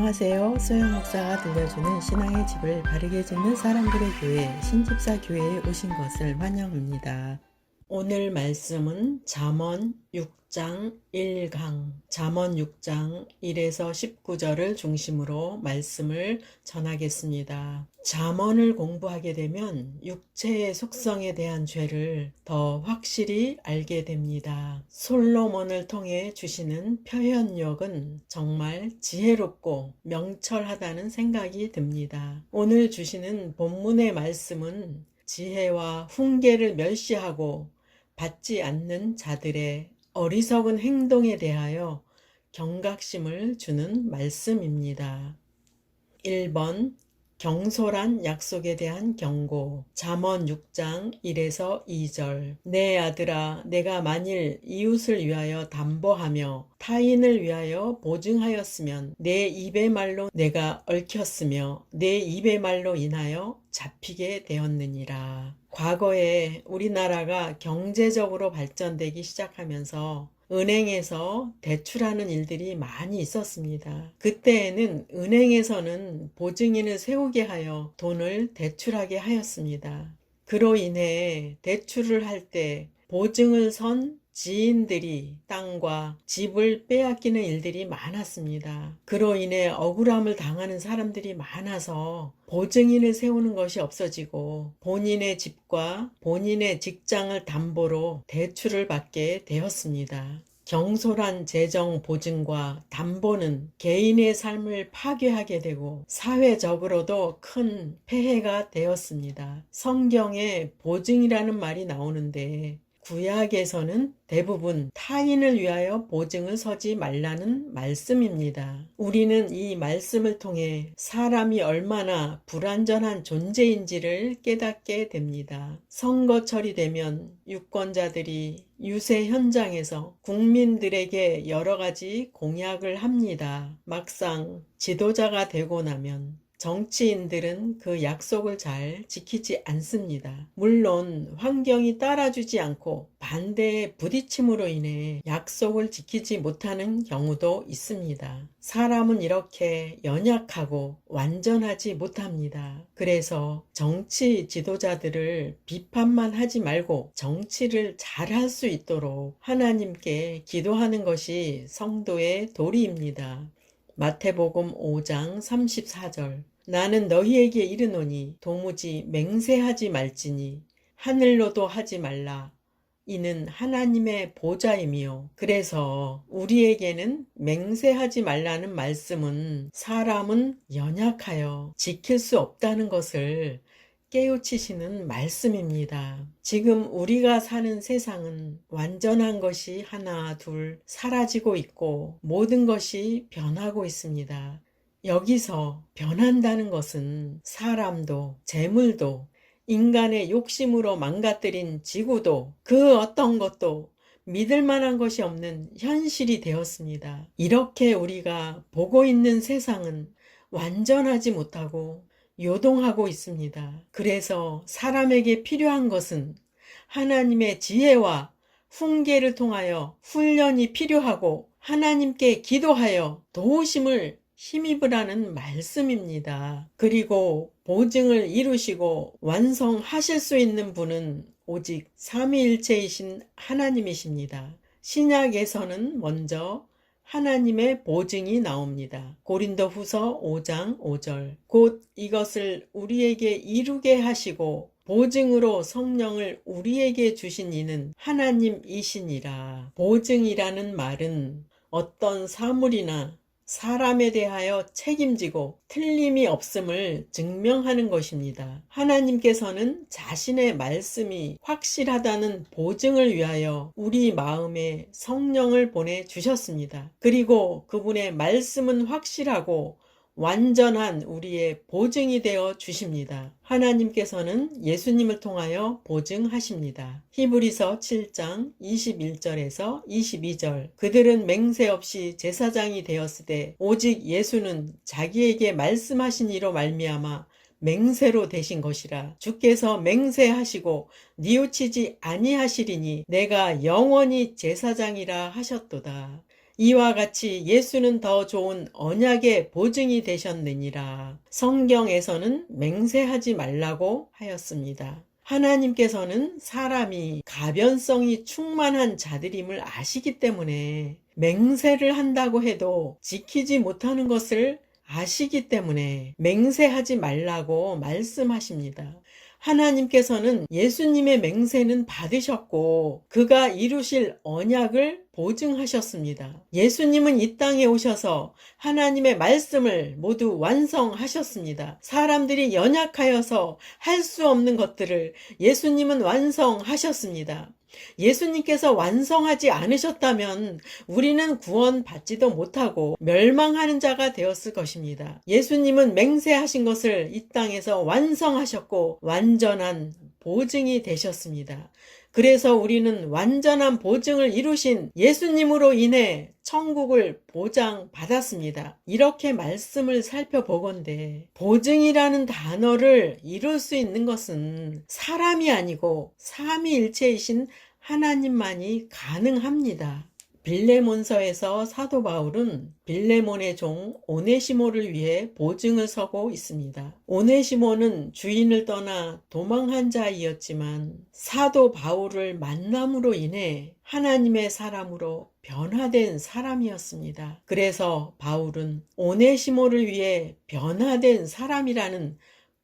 안녕하세요. 소영 목사가 들려주는 신앙의 집을 바르게 짓는 사람들의 교회 신집사 교회에 오신 것을 환영합니다. 오늘 말씀은 잠언 6장 1강, 잠언 6장 1에서 19절을 중심으로 말씀을 전하겠습니다. 잠언을 공부하게 되면 육체의 속성에 대한 죄를 더 확실히 알게 됩니다. 솔로몬을 통해 주시는 표현력은 정말 지혜롭고 명철하다는 생각이 듭니다. 오늘 주시는 본문의 말씀은 지혜와 훈계를 멸시하고 받지 않는 자들의 어리석은 행동에 대하여 경각심을 주는 말씀입니다. 1번 경솔한 약속에 대한 경고. 잠언 6장 1에서 2절. 내 아들아, 내가 만일 이웃을 위하여 담보하며 타인을 위하여 보증하였으면 내 입의 말로 내가 얽혔으며 내 입의 말로 인하여 잡히게 되었느니라. 과거에 우리나라가 경제적으로 발전되기 시작하면서 은행에서 대출하는 일들이 많이 있었습니다. 그때에는 은행에서는 보증인을 세우게 하여 돈을 대출하게 하였습니다. 그로 인해 대출을 할 때 보증을 선 지인들이 땅과 집을 빼앗기는 일들이 많았습니다. 그로 인해 억울함을 당하는 사람들이 많아서 보증인을 세우는 것이 없어지고 본인의 집과 본인의 직장을 담보로 대출을 받게 되었습니다. 경솔한 재정 보증과 담보는 개인의 삶을 파괴하게 되고 사회적으로도 큰 폐해가 되었습니다. 성경에 보증이라는 말이 나오는데 구약에서는 대부분 타인을 위하여 보증을 서지 말라는 말씀입니다. 우리는 이 말씀을 통해 사람이 얼마나 불완전한 존재인지를 깨닫게 됩니다. 선거철이 되면 유권자들이 유세 현장에서 국민들에게 여러 가지 공약을 합니다. 막상 지도자가 되고 나면 정치인들은 그 약속을 잘 지키지 않습니다. 물론 환경이 따라주지 않고 반대의 부딪힘으로 인해 약속을 지키지 못하는 경우도 있습니다. 사람은 이렇게 연약하고 완전하지 못합니다. 그래서 정치 지도자들을 비판만 하지 말고 정치를 잘할 수 있도록 하나님께 기도하는 것이 성도의 도리입니다. 마태복음 5장 34절. 나는 너희에게 이르노니 도무지 맹세하지 말지니 하늘로도 하지 말라. 이는 하나님의 보좌이며. 그래서 우리에게는 맹세하지 말라는 말씀은 사람은 연약하여 지킬 수 없다는 것을 깨우치시는 말씀입니다. 지금 우리가 사는 세상은 완전한 것이 하나 둘 사라지고 있고 모든 것이 변하고 있습니다. 여기서 변한다는 것은 사람도 재물도 인간의 욕심으로 망가뜨린 지구도 그 어떤 것도 믿을 만한 것이 없는 현실이 되었습니다. 이렇게 우리가 보고 있는 세상은 완전하지 못하고 요동하고 있습니다. 그래서 사람에게 필요한 것은 하나님의 지혜와 훈계를 통하여 훈련이 필요하고 하나님께 기도하여 도우심을 힘입으라는 말씀입니다. 그리고 보증을 이루시고 완성하실 수 있는 분은 오직 삼위일체이신 하나님이십니다. 신약에서는 먼저 하나님의 보증이 나옵니다. 고린도후서 5장 5절. 곧 이것을 우리에게 이루게 하시고 보증으로 성령을 우리에게 주신 이는 하나님이시니라. 보증이라는 말은 어떤 사물이나 사람에 대하여 책임지고 틀림이 없음을 증명하는 것입니다. 하나님께서는 자신의 말씀이 확실하다는 보증을 위하여 우리 마음에 성령을 보내주셨습니다. 그리고 그분의 말씀은 확실하고 완전한 우리의 보증이 되어 주십니다. 하나님께서는 예수님을 통하여 보증하십니다. 히브리서 7장 21절에서 22절. 그들은 맹세 없이 제사장이 되었으되 오직 예수는 자기에게 말씀하신 이로 말미암아 맹세로 되신 것이라. 주께서 맹세하시고 뉘우치지 아니하시리니 내가 영원히 제사장이라 하셨도다. 이와 같이 예수는 더 좋은 언약의 보증이 되셨느니라. 성경에서는 맹세하지 말라고 하였습니다. 하나님께서는 사람이 가변성이 충만한 자들임을 아시기 때문에 맹세를 한다고 해도 지키지 못하는 것을 아시기 때문에 맹세하지 말라고 말씀하십니다. 하나님께서는 예수님의 맹세는 받으셨고 그가 이루실 언약을 보증하셨습니다. 예수님은 이 땅에 오셔서 하나님의 말씀을 모두 완성하셨습니다. 사람들이 연약하여서 할 수 없는 것들을 예수님은 완성하셨습니다. 예수님께서 완성하지 않으셨다면 우리는 구원받지도 못하고 멸망하는 자가 되었을 것입니다. 예수님은 맹세하신 것을 이 땅에서 완성하셨고 완전한 보증이 되셨습니다. 그래서 우리는 완전한 보증을 이루신 예수님으로 인해 천국을 보장받았습니다. 이렇게 말씀을 살펴보건대 보증이라는 단어를 이룰 수 있는 것은 사람이 아니고 삼위일체이신 하나님만이 가능합니다. 빌레몬서에서 사도 바울은 빌레몬의 종 오네시모를 위해 보증을 서고 있습니다. 오네시모는 주인을 떠나 도망한 자이었지만 사도 바울을 만남으로 인해 하나님의 사람으로 변화된 사람이었습니다. 그래서 바울은 오네시모를 위해 변화된 사람이라는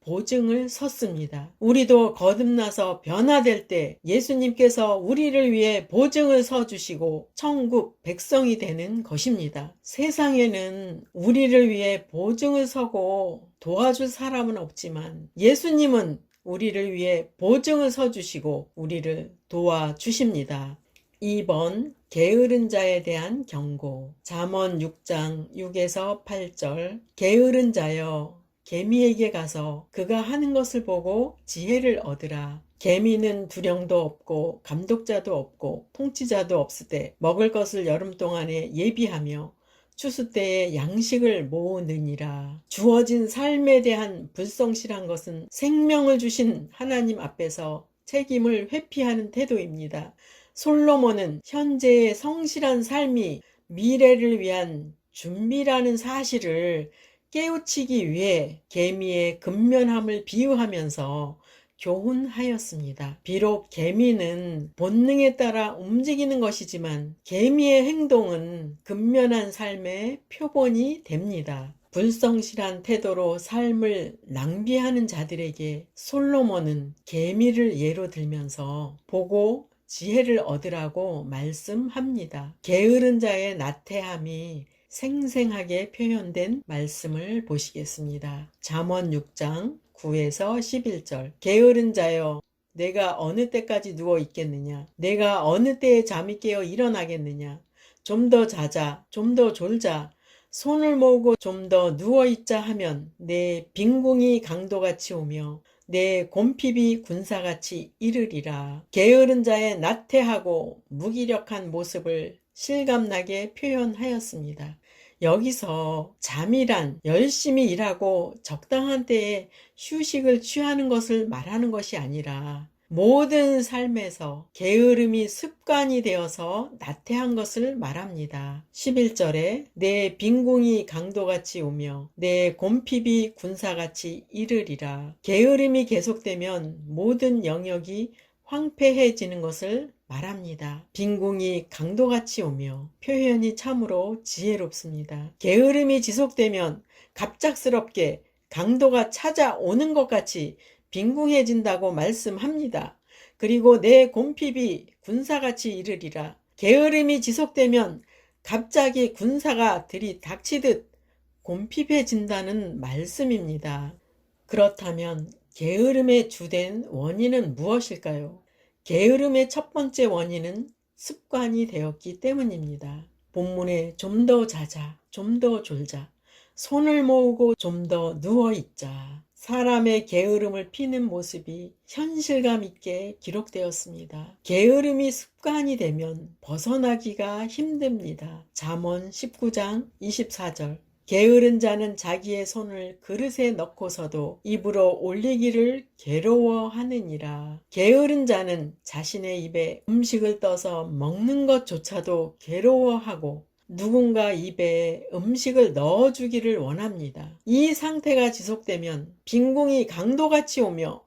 보증을 섰습니다. 우리도 거듭나서 변화될 때 예수님께서 우리를 위해 보증을 서주시고 천국 백성이 되는 것입니다. 세상에는 우리를 위해 보증을 서고 도와줄 사람은 없지만 예수님은 우리를 위해 보증을 서주시고 우리를 도와주십니다. 2번 게으른 자에 대한 경고. 잠언 6장 6에서 8절. 게으른 자여 개미에게 가서 그가 하는 것을 보고 지혜를 얻으라. 개미는 두령도 없고 감독자도 없고 통치자도 없을 때 먹을 것을 여름 동안에 예비하며 추수 때에 양식을 모으느니라. 주어진 삶에 대한 불성실한 것은 생명을 주신 하나님 앞에서 책임을 회피하는 태도입니다. 솔로몬은 현재의 성실한 삶이 미래를 위한 준비라는 사실을 깨우치기 위해 개미의 근면함을 비유하면서 교훈하였습니다. 비록 개미는 본능에 따라 움직이는 것이지만 개미의 행동은 근면한 삶의 표본이 됩니다. 불성실한 태도로 삶을 낭비하는 자들에게 솔로몬은 개미를 예로 들면서 보고 지혜를 얻으라고 말씀합니다. 게으른 자의 나태함이 생생하게 표현된 말씀을 보시겠습니다. 잠언 6장 9에서 11절. 게으른 자여 내가 어느 때까지 누워 있겠느냐? 내가 어느 때에 잠이 깨어 일어나겠느냐? 좀 더 자자, 좀 더 졸자. 손을 모으고 좀 더 누워 있자 하면 내 빈궁이 강도같이 오며 내 곰핍이 군사같이 이르리라. 게으른 자의 나태하고 무기력한 모습을 실감나게 표현하였습니다. 여기서 잠이란 열심히 일하고 적당한 때에 휴식을 취하는 것을 말하는 것이 아니라 모든 삶에서 게으름이 습관이 되어서 나태한 것을 말합니다. 11절에 내 빈궁이 강도같이 오며 내 곰핍이 군사같이 이르리라. 게으름이 계속되면 모든 영역이 황폐해지는 것을 말합니다. 빈궁이 강도같이 오며 표현이 참으로 지혜롭습니다. 게으름이 지속되면 갑작스럽게 강도가 찾아오는 것 같이 빈궁해진다고 말씀합니다. 그리고 내 곰핍이 군사같이 이르리라. 게으름이 지속되면 갑자기 군사가 들이닥치듯 곰핍해진다는 말씀입니다. 그렇다면 게으름의 주된 원인은 무엇일까요? 게으름의 첫 번째 원인은 습관이 되었기 때문입니다. 본문에 좀 더 자자, 좀 더 졸자, 손을 모으고 좀 더 누워있자. 사람의 게으름을 피는 모습이 현실감 있게 기록되었습니다. 게으름이 습관이 되면 벗어나기가 힘듭니다. 잠언 19장 24절. 게으른 자는 자기의 손을 그릇에 넣고서도 입으로 올리기를 괴로워하느니라. 게으른 자는 자신의 입에 음식을 떠서 먹는 것조차도 괴로워하고 누군가 입에 음식을 넣어주기를 원합니다. 이 상태가 지속되면 빈궁이 강도같이 오며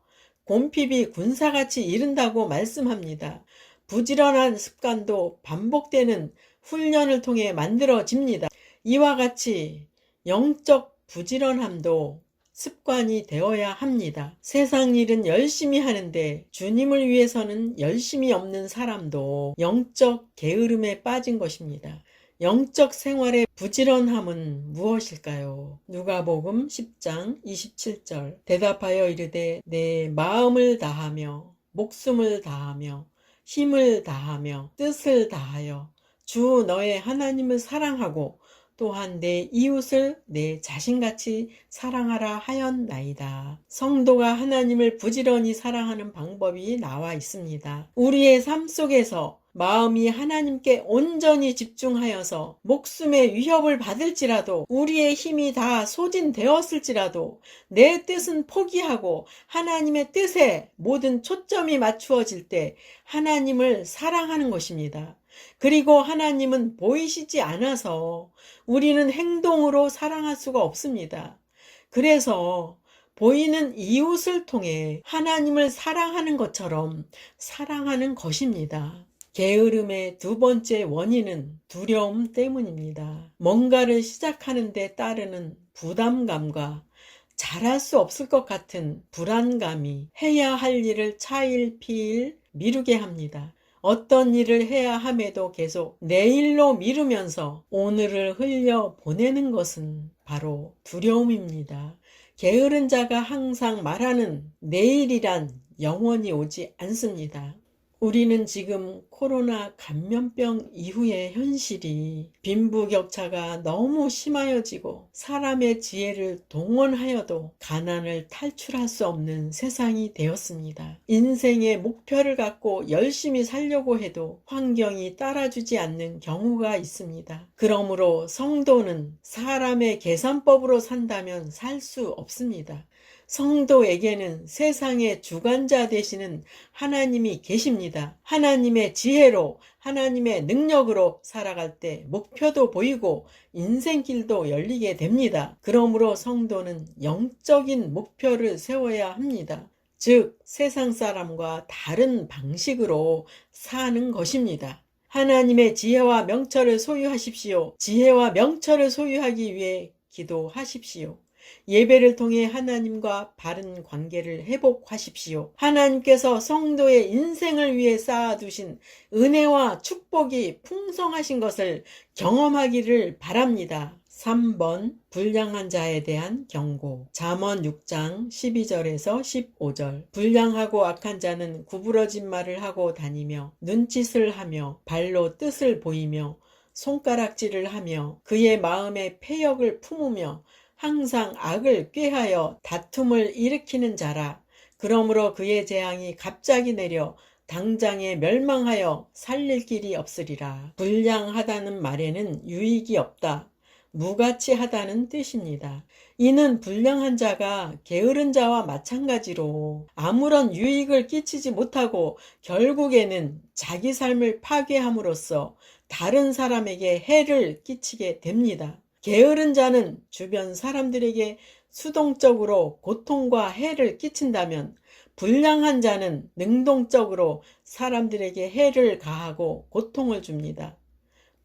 곰핍이 군사같이 이른다고 말씀합니다. 부지런한 습관도 반복되는 훈련을 통해 만들어집니다. 이와 같이 영적 부지런함도 습관이 되어야 합니다. 세상 일은 열심히 하는데 주님을 위해서는 열심히 없는 사람도 영적 게으름에 빠진 것입니다. 영적 생활의 부지런함은 무엇일까요? 누가복음 10장 27절 대답하여 이르되 내 마음을 다하며 목숨을 다하며 힘을 다하며 뜻을 다하여 주 너의 하나님을 사랑하고 또한 내 이웃을 내 자신같이 사랑하라 하였나이다. 성도가 하나님을 부지런히 사랑하는 방법이 나와 있습니다. 우리의 삶 속에서 마음이 하나님께 온전히 집중하여서 목숨의 위협을 받을지라도 우리의 힘이 다 소진되었을지라도 내 뜻은 포기하고 하나님의 뜻에 모든 초점이 맞추어질 때 하나님을 사랑하는 것입니다. 그리고 하나님은 보이시지 않아서 우리는 행동으로 사랑할 수가 없습니다. 그래서 보이는 이웃을 통해 하나님을 사랑하는 것처럼 사랑하는 것입니다. 게으름의 두 번째 원인은 두려움 때문입니다. 뭔가를 시작하는 데 따르는 부담감과 잘할 수 없을 것 같은 불안감이 해야 할 일을 차일피일 미루게 합니다. 어떤 일을 해야 함에도 계속 내일로 미루면서 오늘을 흘려 보내는 것은 바로 두려움입니다. 게으른 자가 항상 말하는 내일이란 영원히 오지 않습니다. 우리는 지금 코로나 감염병 이후의 현실이 빈부격차가 너무 심하여지고 사람의 지혜를 동원하여도 가난을 탈출할 수 없는 세상이 되었습니다. 인생의 목표를 갖고 열심히 살려고 해도 환경이 따라주지 않는 경우가 있습니다. 그러므로 성도는 사람의 계산법으로 산다면 살 수 없습니다. 성도에게는 세상의 주관자 되시는 하나님이 계십니다. 하나님의 지혜로 하나님의 능력으로 살아갈 때 목표도 보이고 인생길도 열리게 됩니다. 그러므로 성도는 영적인 목표를 세워야 합니다. 즉 세상 사람과 다른 방식으로 사는 것입니다. 하나님의 지혜와 명철을 소유하십시오. 지혜와 명철을 소유하기 위해 기도하십시오. 예배를 통해 하나님과 바른 관계를 회복하십시오. 하나님께서 성도의 인생을 위해 쌓아두신 은혜와 축복이 풍성하신 것을 경험하기를 바랍니다. 3번 불량한 자에 대한 경고. 잠언 6장 12절에서 15절. 불량하고 악한 자는 구부러진 말을 하고 다니며 눈짓을 하며 발로 뜻을 보이며 손가락질을 하며 그의 마음에 패역을 품으며 항상 악을 꾀하여 다툼을 일으키는 자라. 그러므로 그의 재앙이 갑자기 내려 당장에 멸망하여 살릴 길이 없으리라. 불량하다는 말에는 유익이 없다, 무가치하다는 뜻입니다. 이는 불량한 자가 게으른 자와 마찬가지로 아무런 유익을 끼치지 못하고 결국에는 자기 삶을 파괴함으로써 다른 사람에게 해를 끼치게 됩니다. 게으른 자는 주변 사람들에게 수동적으로 고통과 해를 끼친다면 불량한 자는 능동적으로 사람들에게 해를 가하고 고통을 줍니다.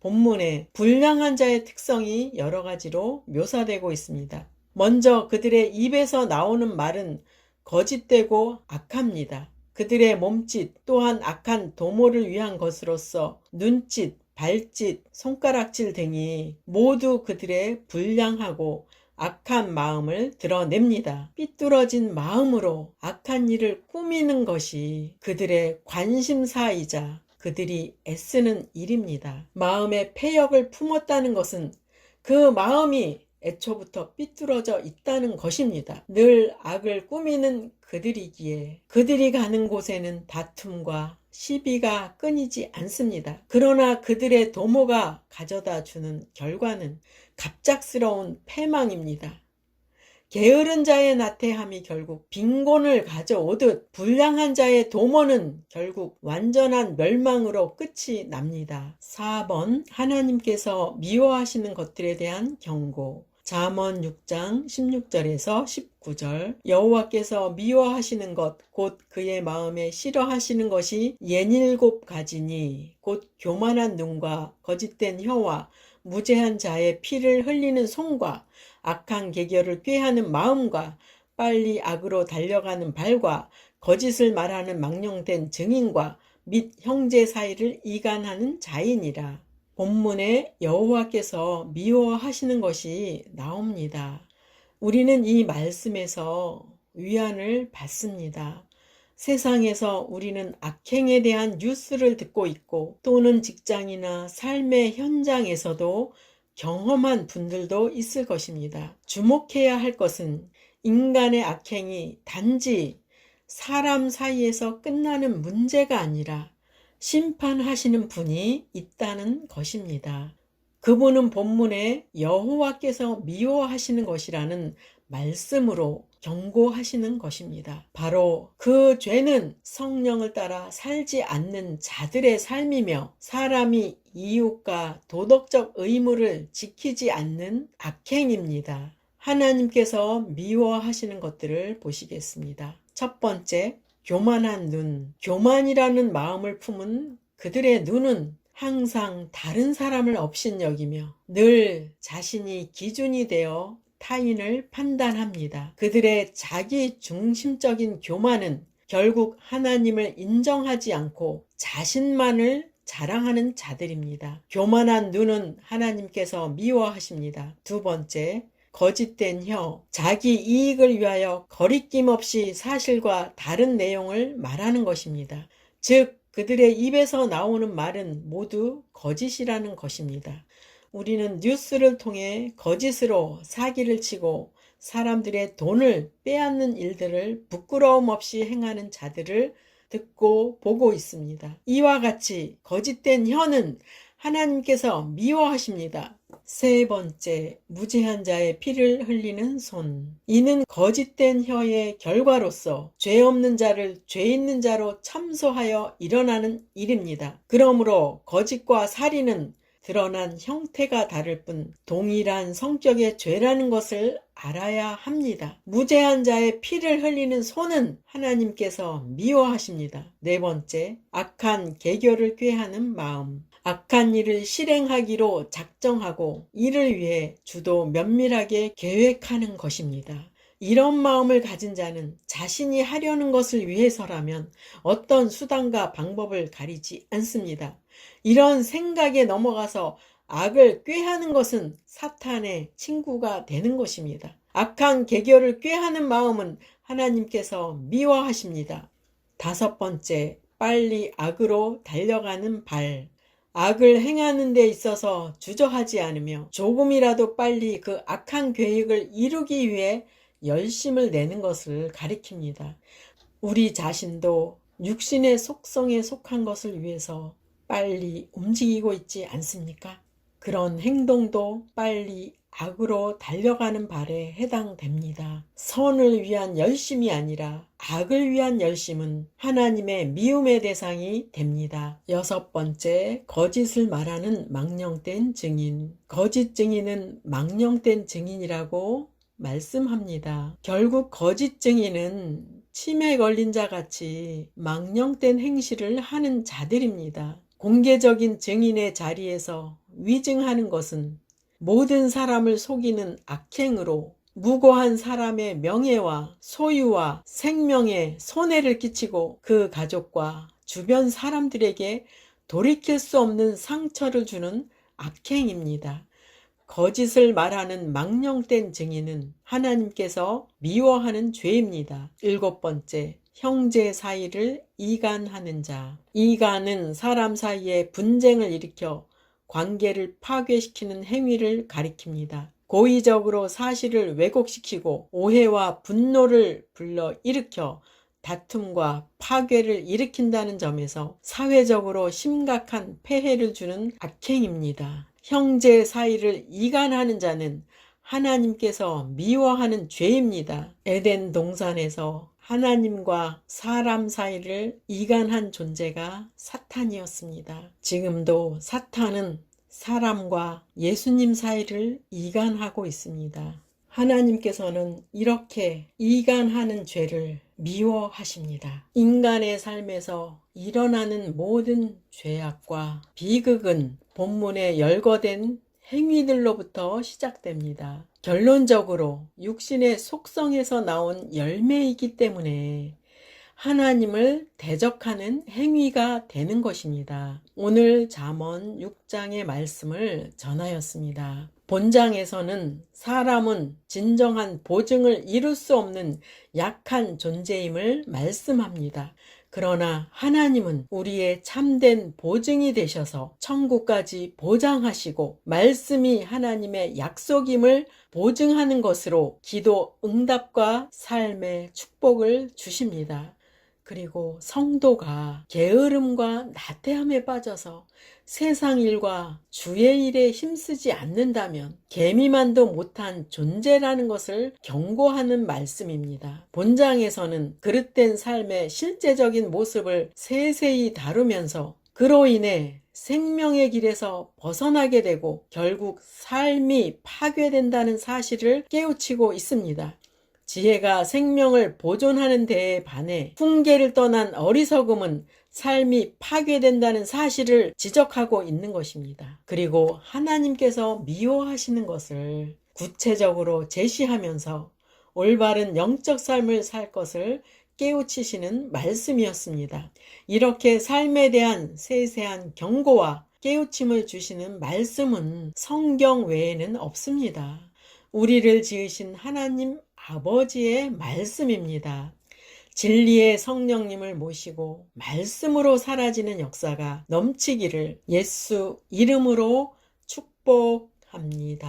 본문에 불량한 자의 특성이 여러 가지로 묘사되고 있습니다. 먼저 그들의 입에서 나오는 말은 거짓되고 악합니다. 그들의 몸짓 또한 악한 도모를 위한 것으로서 눈짓, 발짓, 손가락질 등이 모두 그들의 불량하고 악한 마음을 드러냅니다. 삐뚤어진 마음으로 악한 일을 꾸미는 것이 그들의 관심사이자 그들이 애쓰는 일입니다. 마음에 패역을 품었다는 것은 그 마음이 애초부터 삐뚤어져 있다는 것입니다. 늘 악을 꾸미는 그들이기에 그들이 가는 곳에는 다툼과 시비가 끊이지 않습니다. 그러나 그들의 도모가 가져다 주는 결과는 갑작스러운 패망입니다. 게으른 자의 나태함이 결국 빈곤을 가져오듯 불량한 자의 도모는 결국 완전한 멸망으로 끝이 납니다. 4번 하나님께서 미워하시는 것들에 대한 경고. 잠언 6장 16절에서 19절 여호와께서 미워하시는 것 곧 그의 마음에 싫어하시는 것이 67가지니 곧 교만한 눈과 거짓된 혀와 무죄한 자의 피를 흘리는 손과 악한 계결을 꾀하는 마음과 빨리 악으로 달려가는 발과 거짓을 말하는 망령된 증인과 및 형제 사이를 이간하는 자이니라. 본문에 여호와께서 미워하시는 것이 나옵니다. 우리는 이 말씀에서 위안을 받습니다. 세상에서 우리는 악행에 대한 뉴스를 듣고 있고 또는 직장이나 삶의 현장에서도 경험한 분들도 있을 것입니다. 주목해야 할 것은 인간의 악행이 단지 사람 사이에서 끝나는 문제가 아니라 심판하시는 분이 있다는 것입니다. 그분은 본문에 여호와께서 미워하시는 것이라는 말씀으로 경고하시는 것입니다. 바로 그 죄는 성령을 따라 살지 않는 자들의 삶이며 사람이 이웃과 도덕적 의무를 지키지 않는 악행입니다. 하나님께서 미워하시는 것들을 보시겠습니다. 첫 번째, 교만한 눈. 교만이라는 마음을 품은 그들의 눈은 항상 다른 사람을 업신여기며 늘 자신이 기준이 되어 타인을 판단합니다. 그들의 자기 중심적인 교만은 결국 하나님을 인정하지 않고 자신만을 자랑하는 자들입니다. 교만한 눈은 하나님께서 미워하십니다. 두 번째, 거짓된 혀, 자기 이익을 위하여 거리낌 없이 사실과 다른 내용을 말하는 것입니다. 즉, 그들의 입에서 나오는 말은 모두 거짓이라는 것입니다. 우리는 뉴스를 통해 거짓으로 사기를 치고 사람들의 돈을 빼앗는 일들을 부끄러움 없이 행하는 자들을 듣고 보고 있습니다. 이와 같이 거짓된 혀는 하나님께서 미워하십니다. 세 번째, 무죄한 자의 피를 흘리는 손. 이는 거짓된 혀의 결과로서 죄 없는 자를 죄 있는 자로 참소하여 일어나는 일입니다. 그러므로 거짓과 살인은 드러난 형태가 다를 뿐 동일한 성격의 죄라는 것을 알아야 합니다. 무죄한 자의 피를 흘리는 손은 하나님께서 미워하십니다. 네 번째, 악한 계결을 꾀하는 마음. 악한 일을 실행하기로 작정하고 이를 위해 주도 면밀하게 계획하는 것입니다. 이런 마음을 가진 자는 자신이 하려는 것을 위해서라면 어떤 수단과 방법을 가리지 않습니다. 이런 생각에 넘어가서 악을 꾀하는 것은 사탄의 친구가 되는 것입니다. 악한 계결을 꾀하는 마음은 하나님께서 미워하십니다. 다섯 번째, 빨리 악으로 달려가는 발. 악을 행하는 데 있어서 주저하지 않으며 조금이라도 빨리 그 악한 계획을 이루기 위해 열심을 내는 것을 가리킵니다. 우리 자신도 육신의 속성에 속한 것을 위해서 빨리 움직이고 있지 않습니까? 그런 행동도 빨리 악으로 달려가는 발에 해당됩니다. 선을 위한 열심이 아니라 악을 위한 열심은 하나님의 미움의 대상이 됩니다. 여섯 번째, 거짓을 말하는 망령된 증인. 거짓 증인은 망령된 증인이라고 말씀합니다. 결국 거짓 증인은 치매 걸린 자 같이 망령된 행실을 하는 자들입니다. 공개적인 증인의 자리에서 위증하는 것은 모든 사람을 속이는 악행으로 무고한 사람의 명예와 소유와 생명에 손해를 끼치고 그 가족과 주변 사람들에게 돌이킬 수 없는 상처를 주는 악행입니다. 거짓을 말하는 망령된 증인은 하나님께서 미워하는 죄입니다. 일곱 번째, 형제 사이를 이간하는 자. 이간은 사람 사이에 분쟁을 일으켜 관계를 파괴시키는 행위를 가리킵니다. 고의적으로 사실을 왜곡시키고 오해와 분노를 불러일으켜 다툼과 파괴를 일으킨다는 점에서 사회적으로 심각한 폐해를 주는 악행입니다. 형제 사이를 이간하는 자는 하나님께서 미워하는 죄입니다. 에덴 동산에서 하나님과 사람 사이를 이간한 존재가 사탄이었습니다. 지금도 사탄은 사람과 예수님 사이를 이간하고 있습니다. 하나님께서는 이렇게 이간하는 죄를 미워하십니다. 인간의 삶에서 일어나는 모든 죄악과 비극은 본문에 열거된 행위들로부터 시작됩니다. 결론적으로 육신의 속성에서 나온 열매이기 때문에 하나님을 대적하는 행위가 되는 것입니다. 오늘 잠언 6장의 말씀을 전하였습니다. 본장에서는 사람은 진정한 보증을 이룰 수 없는 약한 존재임을 말씀합니다. 그러나 하나님은 우리의 참된 보증이 되셔서 천국까지 보장하시고 말씀이 하나님의 약속임을 보증하는 것으로 기도 응답과 삶의 축복을 주십니다. 그리고 성도가 게으름과 나태함에 빠져서 세상 일과 주의 일에 힘쓰지 않는다면 개미만도 못한 존재라는 것을 경고하는 말씀입니다. 본장에서는 그릇된 삶의 실제적인 모습을 세세히 다루면서 그로 인해 생명의 길에서 벗어나게 되고 결국 삶이 파괴된다는 사실을 깨우치고 있습니다. 지혜가 생명을 보존하는 데에 반해 훈계를 떠난 어리석음은 삶이 파괴된다는 사실을 지적하고 있는 것입니다. 그리고 하나님께서 미워하시는 것을 구체적으로 제시하면서 올바른 영적 삶을 살 것을 깨우치시는 말씀이었습니다. 이렇게 삶에 대한 세세한 경고와 깨우침을 주시는 말씀은 성경 외에는 없습니다. 우리를 지으신 하나님 아버지의 말씀입니다. 진리의 성령님을 모시고 말씀으로 사라지는 역사가 넘치기를 예수 이름으로 축복합니다.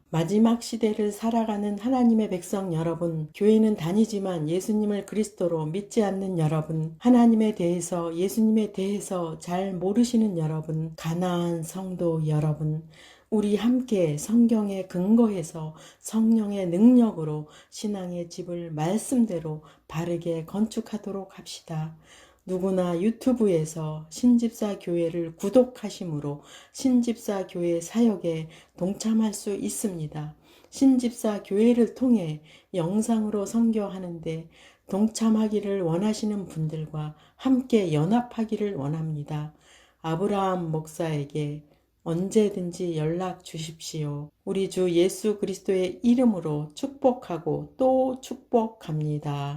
마지막 시대를 살아가는 하나님의 백성 여러분, 교회는 다니지만 예수님을 그리스도로 믿지 않는 여러분, 하나님에 대해서 예수님에 대해서 잘 모르시는 여러분, 가나안 성도 여러분, 우리 함께 성경에 근거해서 성령의 능력으로 신앙의 집을 말씀대로 바르게 건축하도록 합시다. 누구나 유튜브에서 신집사 교회를 구독하심으로 신집사 교회 사역에 동참할 수 있습니다. 신집사 교회를 통해 영상으로 선교하는데 동참하기를 원하시는 분들과 함께 연합하기를 원합니다. 아브라함 목사에게 언제든지 연락 주십시오. 우리 주 예수 그리스도의 이름으로 축복하고 또 축복합니다.